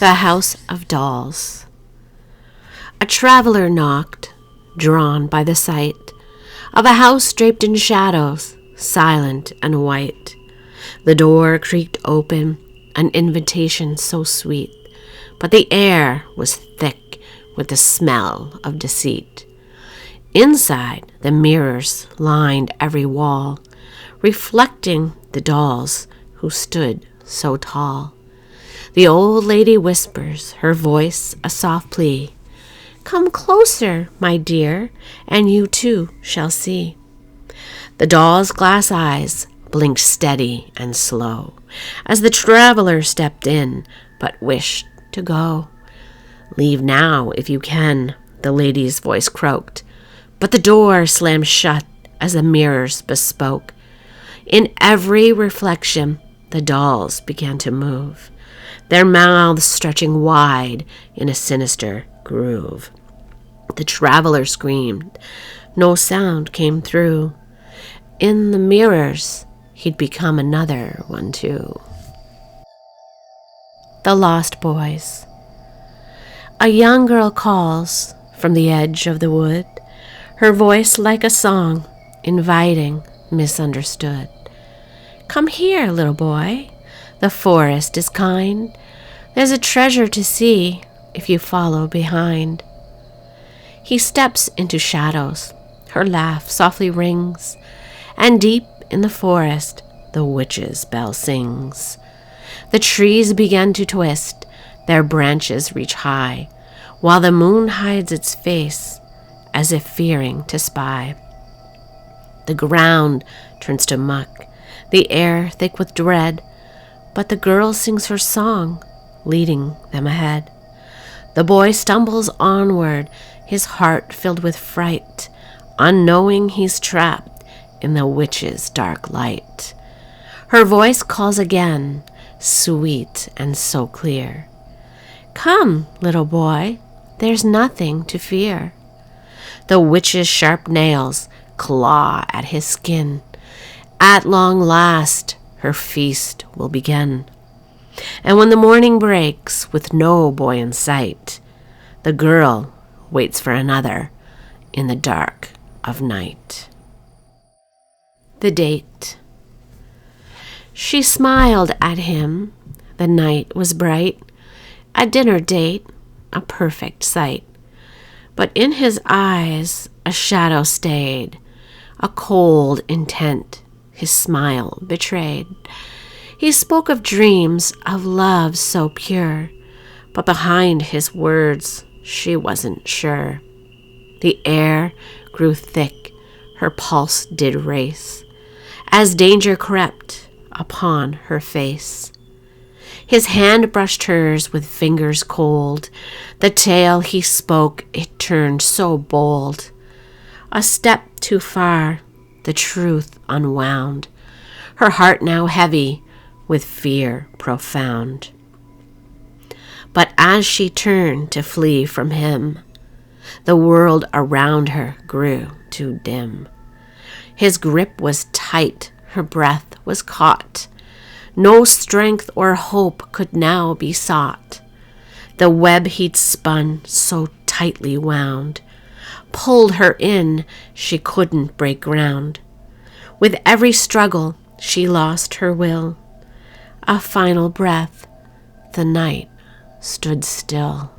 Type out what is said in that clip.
The House of Dolls. A traveler knocked, drawn by the sight of a house draped in shadows, silent and white. The door creaked open, an invitation so sweet, but the air was thick with the smell of deceit. Inside, the mirrors lined every wall, reflecting the dolls who stood so tall. The old lady whispers, her voice a soft plea, "Come closer, my dear, and you too shall see." The doll's glass eyes blinked steady and slow as the traveler stepped in, but wished to go. "Leave now if you can," the lady's voice croaked, but the door slammed shut as the mirrors bespoke. In every reflection, the dolls began to move, their mouths stretching wide in a sinister groove. The traveler screamed. No sound came through. In the mirrors, he'd become another one too. The Lost Boys. A young girl calls from the edge of the wood, her voice like a song, inviting, misunderstood. "Come here, little boy. The forest is kind. There's a treasure to see if you follow behind." He steps into shadows. Her laugh softly rings, and deep in the forest, the witch's bell sings. The trees begin to twist, their branches reach high, while the moon hides its face, as if fearing to spy. The ground turns to muck, the air thick with dread, but the girl sings her song, leading them ahead. The boy stumbles onward, his heart filled with fright, unknowing he's trapped in the witch's dark light. Her voice calls again, sweet and so clear. "Come, little boy, there's nothing to fear." The witch's sharp nails claw at his skin. At long last, her feast will begin. And when the morning breaks with no boy in sight, the girl waits for another in the dark of night. The date. She smiled at him. The night was bright. A dinner date, a perfect sight. But in his eyes a shadow stayed, a cold intent his smile betrayed. He spoke of dreams of love so pure, but behind his words she wasn't sure. The air grew thick, her pulse did race, as danger crept upon her face. His hand brushed hers with fingers cold. The tale he spoke, it turned so bold. A step too far, the truth unwound, her heart now heavy with fear profound. But as she turned to flee from him, the world around her grew too dim. His grip was tight, her breath was caught. No strength or hope could now be sought. The web he'd spun so tightly wound, pulled her in, she couldn't break ground. With every struggle, she lost her will. A final breath, the night stood still.